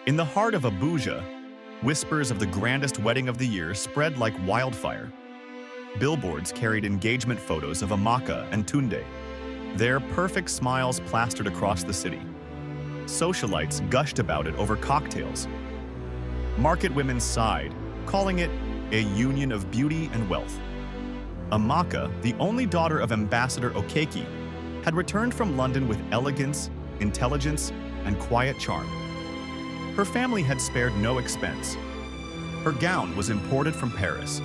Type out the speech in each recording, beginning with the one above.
In the heart of Abuja, whispers of the grandest wedding of the year spread like wildfire. Billboards carried engagement photos of Amaka and Tunde, their perfect smiles plastered across the city. Socialites gushed about it over cocktails. Market women sighed, calling it a union of beauty and wealth. Amaka, the only daughter of Ambassador Okeke, had returned from London with elegance, intelligence, and quiet charm. Her family had spared no expense. Her gown was imported from Paris.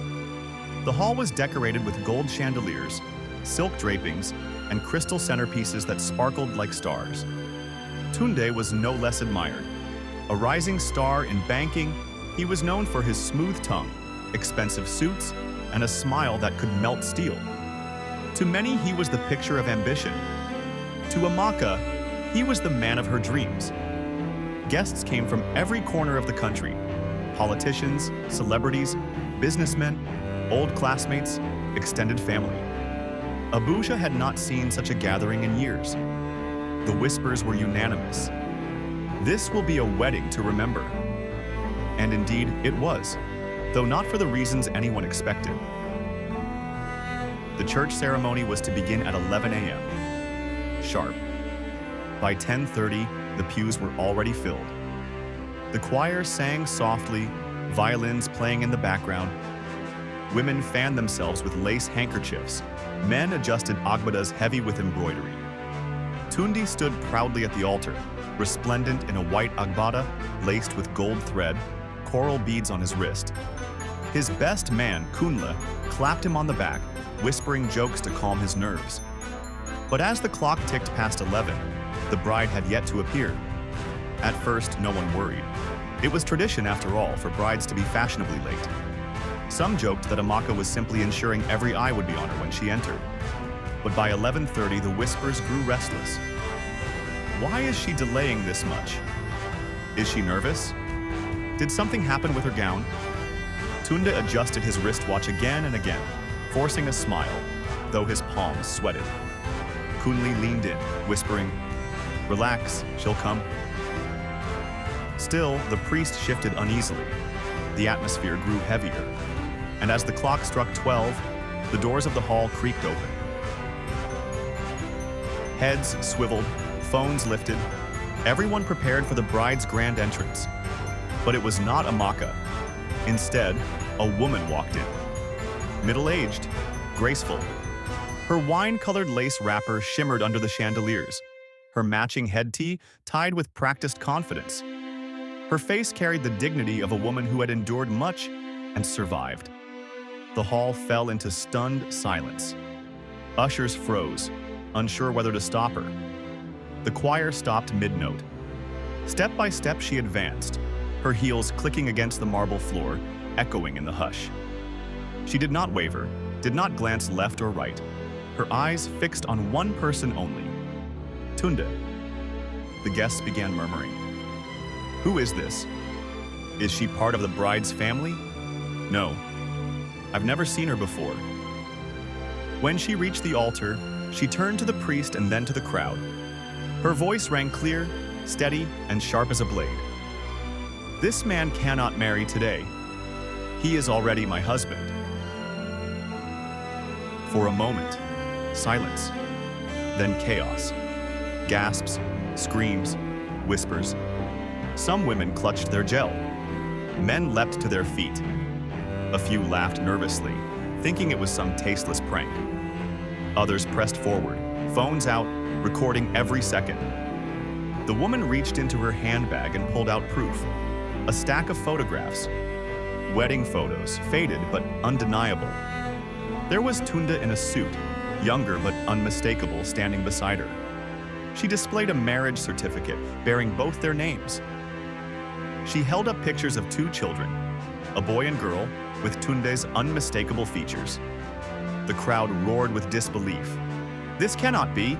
The hall was decorated with gold chandeliers, silk drapings, and crystal centerpieces that sparkled like stars. Tunde was no less admired. A rising star in banking, he was known for his smooth tongue, expensive suits, and a smile that could melt steel. To many, he was the picture of ambition. To Amaka, he was the man of her dreams. Guests came from every corner of the country: politicians, celebrities, businessmen, old classmates, extended family. Abuja had not seen such a gathering in years. The whispers were unanimous. This will be a wedding to remember. And indeed, it was, though not for the reasons anyone expected. The church ceremony was to begin at 11 a.m. sharp. By 10:30, the pews were already filled. The choir sang softly, violins playing in the background. Women fanned themselves with lace handkerchiefs. Men adjusted agbadas heavy with embroidery. Tunde stood proudly at the altar, resplendent in a white agbada laced with gold thread, coral beads on his wrist. His best man, Kunle, clapped him on the back, whispering jokes to calm his nerves. But as the clock ticked past 11, the bride had yet to appear. At first, no one worried. It was tradition, after all, for brides to be fashionably late. Some joked that Amaka was simply ensuring every eye would be on her when she entered. But by 11:30, the whispers grew restless. Why is she delaying this much? Is she nervous? Did something happen with her gown? Tunde adjusted his wristwatch again and again, forcing a smile, though his palms sweated. Kunle leaned in, whispering, "Relax, she'll come." Still, the priest shifted uneasily. The atmosphere grew heavier, and as the clock struck 12, the doors of the hall creaked open. Heads swiveled, phones lifted, everyone prepared for the bride's grand entrance. But it was not Amaka. Instead, a woman walked in. Middle-aged, graceful. Her wine-colored lace wrapper shimmered under the chandeliers, her matching head tee tied with practiced confidence. Her face carried the dignity of a woman who had endured much and survived. The hall fell into stunned silence. Ushers froze, unsure whether to stop her. The choir stopped mid-note. Step by step she advanced, her heels clicking against the marble floor, echoing in the hush. She did not waver, did not glance left or right, her eyes fixed on one person only: Tunde. The guests began murmuring. Who is this? Is she part of the bride's family? No, I've never seen her before. When she reached the altar, she turned to the priest and then to the crowd. Her voice rang clear, steady, and sharp as a blade. This man cannot marry today. He is already my husband. For a moment, silence, then chaos. Gasps, screams, whispers. Some women clutched their gel. Men leapt to their feet. A few laughed nervously, thinking it was some tasteless prank. Others pressed forward, phones out, recording every second. The woman reached into her handbag and pulled out proof. A stack of photographs. Wedding photos, faded but undeniable. There was Tunde in a suit, younger but unmistakable, standing beside her. She displayed a marriage certificate bearing both their names. She held up pictures of two children, a boy and girl, with Tunde's unmistakable features. The crowd roared with disbelief. This cannot be.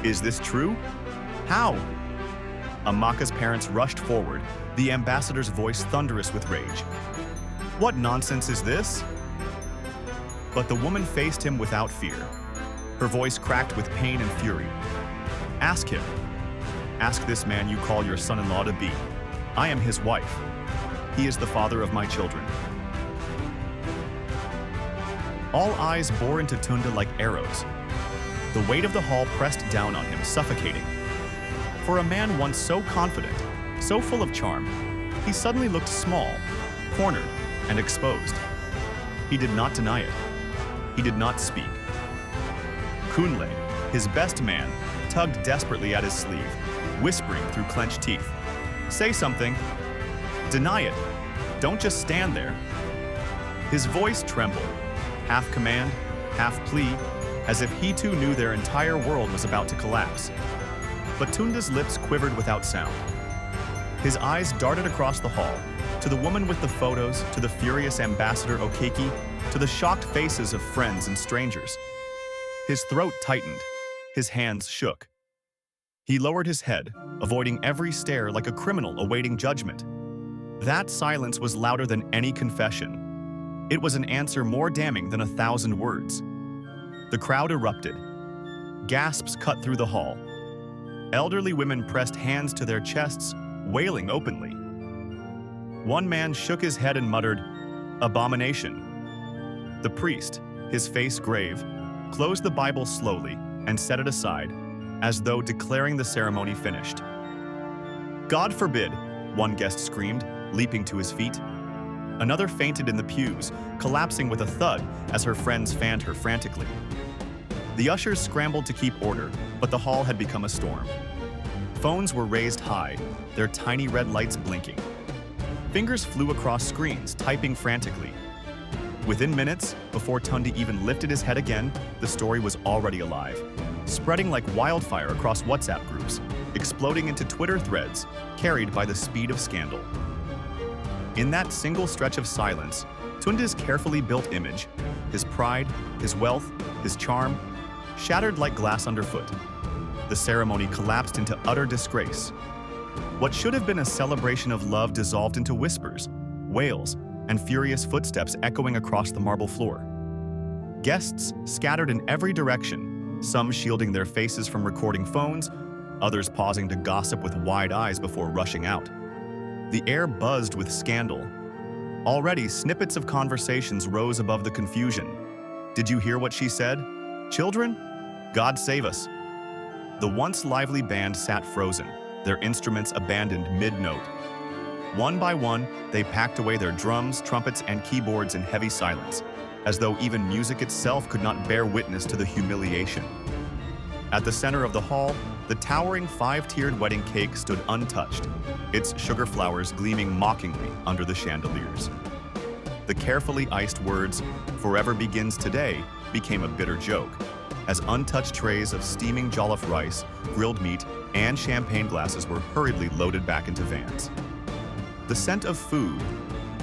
Is this true? How? Amaka's parents rushed forward, the ambassador's voice thunderous with rage. What nonsense is this? But the woman faced him without fear. Her voice cracked with pain and fury. Ask him. Ask this man you call your son-in-law to be. I am his wife. He is the father of my children. All eyes bore into Tunde like arrows. The weight of the hall pressed down on him, suffocating. For a man once so confident, so full of charm, he suddenly looked small, cornered, and exposed. He did not deny it. He did not speak. Kunle, his best man, tugged desperately at his sleeve, whispering through clenched teeth. Say something. Deny it. Don't just stand there. His voice trembled, half command, half plea, as if he too knew their entire world was about to collapse. But Tunde's lips quivered without sound. His eyes darted across the hall, to the woman with the photos, to the furious ambassador Okeki, to the shocked faces of friends and strangers. His throat tightened, his hands shook. He lowered his head, avoiding every stare like a criminal awaiting judgment. That silence was louder than any confession. It was an answer more damning than 1,000 words. The crowd erupted. Gasps cut through the hall. Elderly women pressed hands to their chests, wailing openly. One man shook his head and muttered, "Abomination." The priest, his face grave, closed the Bible slowly and set it aside, as though declaring the ceremony finished. "God forbid," one guest screamed, leaping to his feet. Another fainted in the pews, collapsing with a thud as her friends fanned her frantically. The ushers scrambled to keep order, but the hall had become a storm. Phones were raised high, their tiny red lights blinking. Fingers flew across screens, typing frantically. Within minutes, before Tunde even lifted his head again, the story was already alive, spreading like wildfire across WhatsApp groups, exploding into Twitter threads, carried by the speed of scandal. In that single stretch of silence, Tunde's carefully built image, his pride, his wealth, his charm, shattered like glass underfoot. The ceremony collapsed into utter disgrace. What should have been a celebration of love dissolved into whispers, wails, and furious footsteps echoing across the marble floor. Guests scattered in every direction, some shielding their faces from recording phones, others pausing to gossip with wide eyes before rushing out. The air buzzed with scandal. Already, snippets of conversations rose above the confusion. Did you hear what she said? Children? God save us. The once lively band sat frozen, their instruments abandoned mid-note. One by one, they packed away their drums, trumpets, and keyboards in heavy silence, as though even music itself could not bear witness to the humiliation. At the center of the hall, the towering 5-tiered wedding cake stood untouched, its sugar flowers gleaming mockingly under the chandeliers. The carefully iced words, "Forever begins today," became a bitter joke, as untouched trays of steaming jollof rice, grilled meat, and champagne glasses were hurriedly loaded back into vans. The scent of food,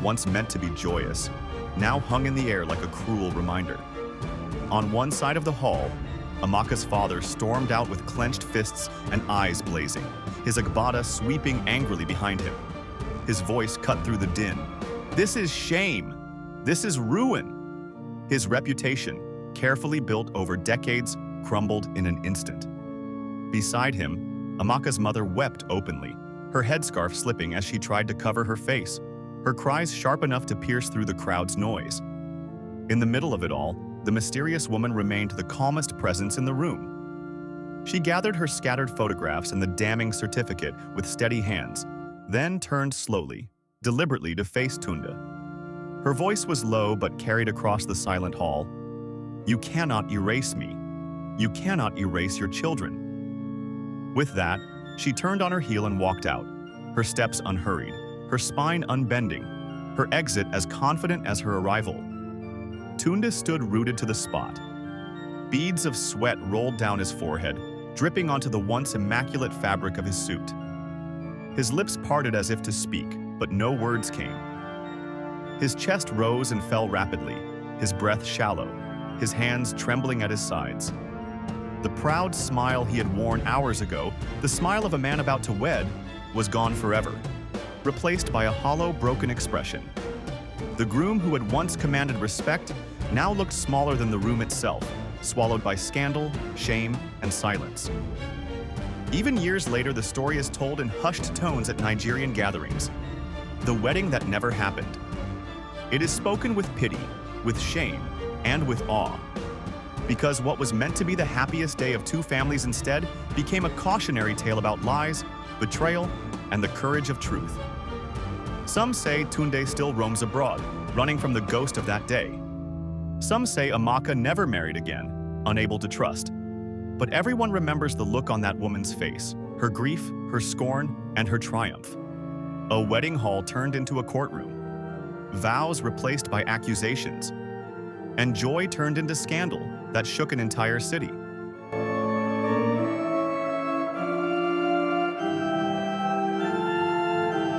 once meant to be joyous, now hung in the air like a cruel reminder. On one side of the hall, Amaka's father stormed out with clenched fists and eyes blazing, his agbada sweeping angrily behind him. His voice cut through the din. "This is shame! This is ruin!" His reputation, carefully built over decades, crumbled in an instant. Beside him, Amaka's mother wept openly, her headscarf slipping as she tried to cover her face, her cries sharp enough to pierce through the crowd's noise. In the middle of it all, the mysterious woman remained the calmest presence in the room. She gathered her scattered photographs and the damning certificate with steady hands, then turned slowly, deliberately to face Tunde. Her voice was low but carried across the silent hall. "You cannot erase me. You cannot erase your children." With that, she turned on her heel and walked out, her steps unhurried, her spine unbending, her exit as confident as her arrival. Tunde stood rooted to the spot. Beads of sweat rolled down his forehead, dripping onto the once immaculate fabric of his suit. His lips parted as if to speak, but no words came. His chest rose and fell rapidly, his breath shallow, his hands trembling at his sides. The proud smile he had worn hours ago, the smile of a man about to wed, was gone forever, replaced by a hollow, broken expression. The groom who had once commanded respect now looked smaller than the room itself, swallowed by scandal, shame, and silence. Even years later, the story is told in hushed tones at Nigerian gatherings. The wedding that never happened. It is spoken with pity, with shame, and with awe. Because what was meant to be the happiest day of two families instead became a cautionary tale about lies, betrayal, and the courage of truth. Some say Tunde still roams abroad, running from the ghost of that day. Some say Amaka never married again, unable to trust. But everyone remembers the look on that woman's face, her grief, her scorn, and her triumph. A wedding hall turned into a courtroom, vows replaced by accusations, and joy turned into scandal that shook an entire city.